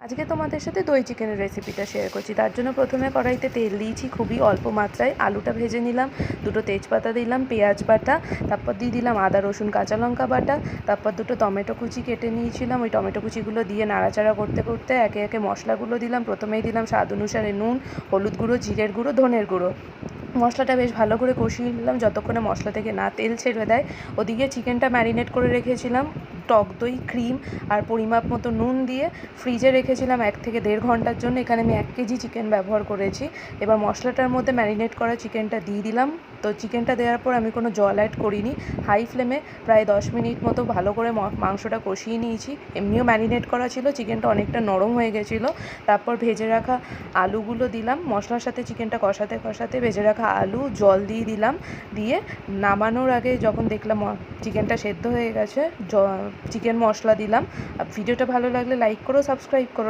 আজকে তোমাদের সাথে দই চিকেনের রেসিপিটা শেয়ার করছি। তার জন্য প্রথমে কড়াইতে তেল দিয়েছি খুবই অল্প মাত্রায়, আলুটা ভেজে নিলাম, দুটো তেজপাতা দিলাম, পেঁয়াজ বাটা, তারপর দিয়ে দিলাম আদা রসুন কাঁচা লঙ্কা বাটা, তারপর দুটো টমেটো কুচি কেটে নিয়েছিলাম, ওই টমেটো কুচিগুলো দিয়ে নাড়াচাড়া করতে করতে একে একে মশলাগুলো দিলাম। প্রথমেই দিলাম স্বাদ অনুসারে নুন, হলুদ গুঁড়ো, জিরের গুঁড়ো, ধনের গুঁড়ো। মশলাটা বেশ ভালো করে কষিয়ে নিলাম যতক্ষণে মশলা থেকে না তেল ছেড়ে দেয়। ওদিকে চিকেনটা ম্যারিনেট করে রেখেছিলাম টক দই, ক্রিম আর পরিমাপ মতো নুন দিয়ে ফ্রিজে রেখেছিলাম 1 থেকে 1.5 ঘন্টার জন্য। এখানে আমি 1 কেজি চিকেন ব্যবহার করেছি। এবার মশলাটার মধ্যে ম্যারিনেট করা চিকেনটা দিয়ে দিলাম। তো চিকেনটা দেওয়ার পর আমি কোনো জল অ্যাড করিনি, হাই ফ্লেমে প্রায় 10 মিনিট মতো ভালো করে মাংসটা কষিয়ে নিয়েছি। এমনিও ম্যারিনেট করা ছিল, চিকেনটা অনেকটা নরম হয়ে গেছিলো। তারপর ভেজে রাখা আলুগুলো দিলাম, মশলার সাথে চিকেনটা কষাতে কষাতে ভেজে রাখা আলু, জল দিয়ে দিলাম। দিয়ে নামানোর আগে যখন দেখলাম চিকেনটা সেদ্ধ হয়ে গেছে, চিকেন মশলা দিলাম। ভিডিওটা ভালো লাগলে লাইক করো, সাবস্ক্রাইব করো।